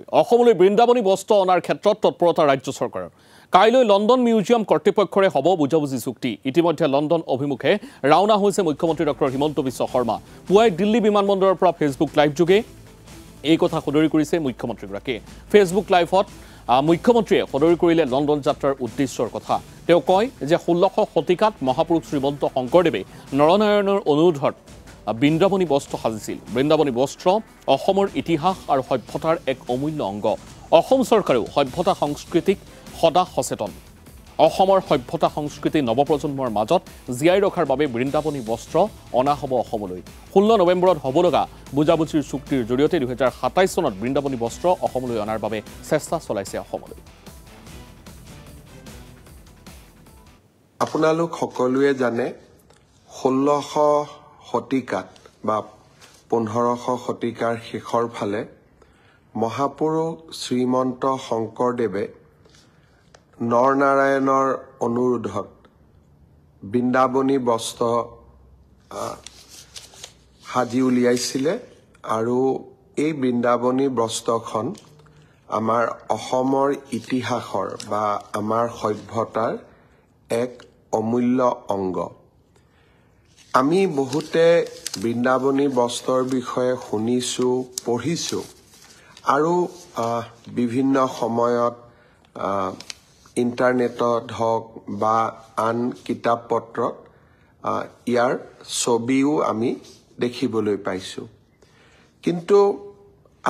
অসমলৈ বৃন্দাবনী বস্ত্ৰ অনাৰ ক্ষেত্ৰত তৎপৰতা ৰাজ্য চৰকাৰৰ কাইলৈ লণ্ডন মিউজিয়াম কৰ্তৃপক্ষৰে হ'ব বুজাবুজি চুক্তি ইতিমধ্যে লণ্ডন অভিমুখে ৰাওনা হৈছে মুখ্যমন্ত্ৰী ডক্টৰ হিমন্ত বিশ্ব শৰ্মা পুৱাই দিল্লী বিমানবন্দৰৰ পৰা ফেচবুক লাইভ যোগে এই কথা সদৰি কৰিছে মুখ্যমন্ত্ৰীগৰাকীয়ে ফেচবুক লাইভত মুখ্যমন্ত্ৰীয়ে সদৰি কৰিলে লণ্ডন যাত্ৰাৰ উদ্দেশ্যৰ কথা তেওঁ কয় যে 1600 শতিকাত মহাপুৰুষ শ্ৰীমন্ত শংকৰদেৱে নৰনাৰায়ণৰ অনুৰোধত বৃন্দাবনী বস্ত্ৰ সাজিছিল বৃন্দাবনী বস্ত্ৰ অসমৰ ইতিহাস আৰু সভ্যতাৰ এক অমূল্য অংগ অসম চৰকাৰেও সভ্যতা সংস্কৃতিক সদা সচেতন অসমৰ সভ্যতা সংস্কৃতি নৱপ্ৰজন্মৰ মাজত জীয়াই ৰখাৰ বাবে বৃন্দাবনী বস্ত্ৰ অনা হ'ব অসমলৈ 16 নৱেম্বৰত হ'ব লগা বুজাবুজিৰ চুক্তিৰ জৰিয়তে 2027 চনত বৃন্দাবনী বস্ত্ৰ অসমলৈ অনাৰ বাবে চেষ্টা চলাইছে অসমলৈ আপোনালোক সকলোৱে জানে 1600 শতিকাত বা 1500 শতিকাৰ শেষৰ ফালে মহাপুৰুষ শ্ৰীমন্ত শংকৰদেৱে নৰনাৰায়ণৰ অনুৰোধত বৃন্দাবনী বস্ত্ৰ সাজি উলিয়াইছিলে আৰু এই বৃন্দাবনী বস্ত্ৰখন আমাৰ অসমৰ ইতিহাসৰ বা আমাৰ সভ্যতাৰ এক অমূল্য অংগ আমি বহুতে বৃন্দাবনী বস্ত্ৰৰ বিষয়ে শুনিছো পঢ়িছো আৰু বিভিন্ন সময়ত ইন্টাৰনেটত হওক বা আন কিতাপ পত্ৰত ইয়াৰ ছবিও আমি দেখিবলৈ পাইছো কিন্তু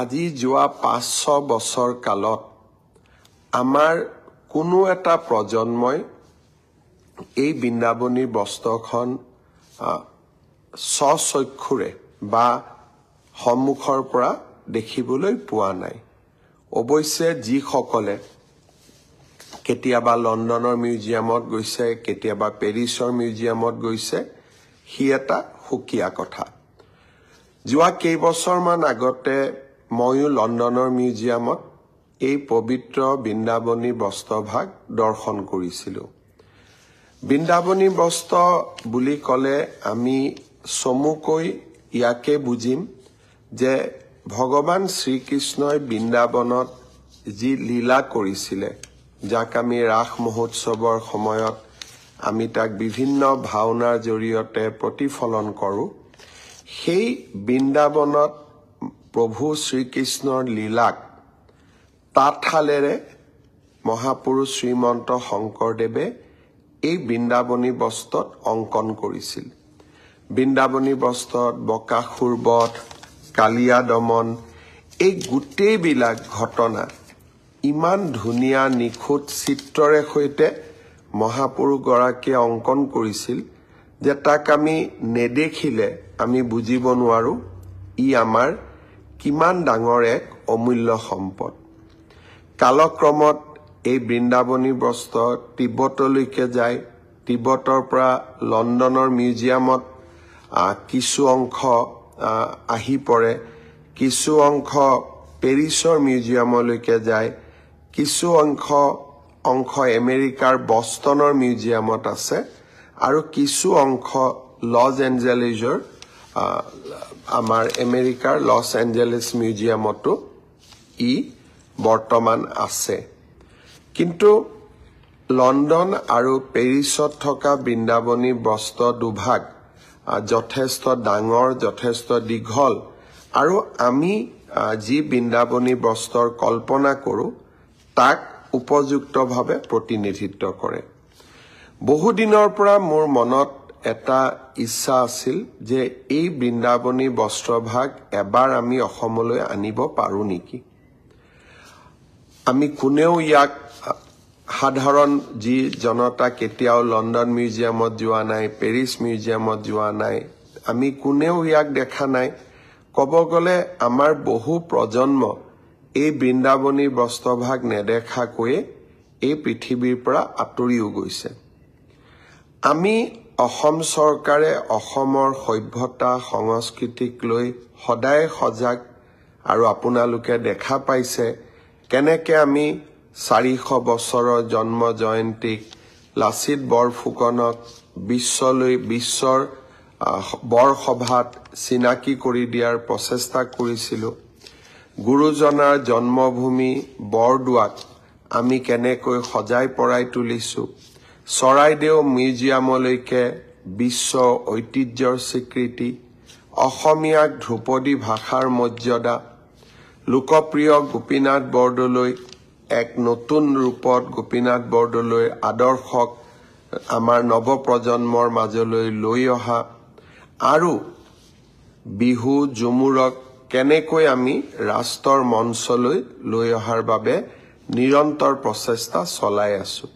আজি যোৱা 500 বছৰ কালত আমাৰ কোনো এটা প্ৰজন্মই এই বৃন্দাবনী বস্ত্ৰখন স্বচক্ষুৰে বা সন্মুখৰ পৰা দেখিবলৈ পোৱা নাই অৱশ্যে যিসকলে কেতিয়াবা লণ্ডনৰ মিউজিয়ামত গৈছে কেতিয়াবা পেৰিছৰ মিউজিয়ামত গৈছে হি এটা সুকীয়া কথা যোৱা কেইবছৰমান আগতে ময়ো লণ্ডনৰ মিউজিয়ামত এই পবিত্ৰ বৃন্দাবনী বস্ত্ৰভাগ দৰ্শন কৰিছিলোঁ বৃন্দাবনী বস্ত্ৰ বুলি ক'লে আমি চমুকৈ ইয়াকে বুজিম যে ভগৱান শ্ৰীকৃষ্ণই বৃন্দাবনত যি লীলা কৰিছিলে যাক আমি ৰাস মহোৎসৱৰ সময়ত আমি তাক বিভিন্ন ভাওনাৰ জৰিয়তে প্ৰতিফলন কৰোঁ সেই বৃন্দাবনত প্ৰভু শ্ৰীকৃষ্ণৰ লীলাক তাঁতশালেৰে মহাপুৰুষ শ্ৰীমন্ত শংকৰদেৱে এই বৃন্দাবনী বস্ত্ৰত অংকন কৰিছিল বৃন্দাবনী বস্ত্ৰত বকাসুৰ বধ কালিয়া দমন এই গোটেইবিলাক ঘটনা ইমান ধুনীয়া নিখুঁত চিত্ৰৰে সৈতে মহাপুৰুষগৰাকীয়ে অংকন কৰিছিল যে তাক আমি নেদেখিলে আমি বুজিব নোৱাৰো ই আমাৰ কিমান ডাঙৰ এক অমূল্য সম্পদ কালক্ৰমত এই বৃন্দাবনী বস্ত্ৰ তিব্বতলৈকে যায় তিব্বতৰ পৰা লণ্ডনৰ মিউজিয়ামত কিছু অংশ আহি পৰে কিছু অংশ পেৰিছৰ মিউজিয়ামলৈকে যায় কিছু অংশ আমেৰিকাৰ বষ্টনৰ মিউজিয়ামত আছে আৰু কিছু অংশ লছ এঞ্জেলেছৰ আমাৰ আমেৰিকাৰ লছ এঞ্জেলেছ মিউজিয়ামতো ই বৰ্তমান আছে কিন্তু লণ্ডন আৰু পেৰিছত থকা বৃন্দাবনী বস্ত্ৰ দুভাগ যথেষ্ট ডাঙৰ যথেষ্ট দীঘল আৰু আমি যি বৃন্দাবনী বস্ত্ৰৰ কল্পনা কৰোঁ তাক উপযুক্তভাৱে প্ৰতিনিধিত্ব কৰে বহুদিনৰ পৰা মোৰ মনত এটা ইচ্ছা আছিল যে এই বৃন্দাবনী বস্ত্ৰভাগ এবাৰ আমি অসমলৈ আনিব পাৰোঁ নেকি আমি কোনেও ইয়াক সাধাৰণ যি জনতা কেতিয়াও লণ্ডন মিউজিয়ামত যোৱা নাই পেৰিছ মিউজিয়ামত যোৱা নাই আমি কোনেও ইয়াক দেখা নাই ক'ব গ'লে আমাৰ বহু প্ৰজন্ম এই বৃন্দাবনী বস্ত্ৰভাগ নেদেখাকৈয়ে এই পৃথিৱীৰ পৰা আঁতৰিও গৈছে আমি অসম চৰকাৰে অসমৰ সভ্যতা সংস্কৃতিক লৈ সদায় সজাগ আৰু আপোনালোকে দেখা পাইছে কেনেকৈ আমি 400 বছৰৰ জন্ম জয়ন্তীক লাচিত বৰফুকনক বিশ্বৰ বৰসভাত চিনাকি কৰি দিয়াৰ প্ৰচেষ্টা কৰিছিলোঁ গুৰুজনাৰ জন্মভূমি বৰদোৱাক আমি কেনেকৈ সজাই পৰাই তুলিছো চৰাইদেউ মিউজিয়ামলৈকে বিশ্ব ঐতিহ্যৰ স্বীকৃতি অসমীয়াক ধ্ৰুপদী ভাষাৰ মৰ্যাদা লোকপ্ৰিয় গোপীনাথ বৰদলৈ এক নতুন ৰূপত গোপীনাথ বৰদলৈৰ আদৰ্শক আমাৰ নৱপ্ৰজন্মৰ মাজলৈ লৈ অহা আৰু বিহু ঝুমুৰক কেনেকৈ আমি ৰাষ্ট্ৰৰ মঞ্চলৈ লৈ অহাৰ বাবে নিৰন্তৰ প্ৰচেষ্টা চলাই আছো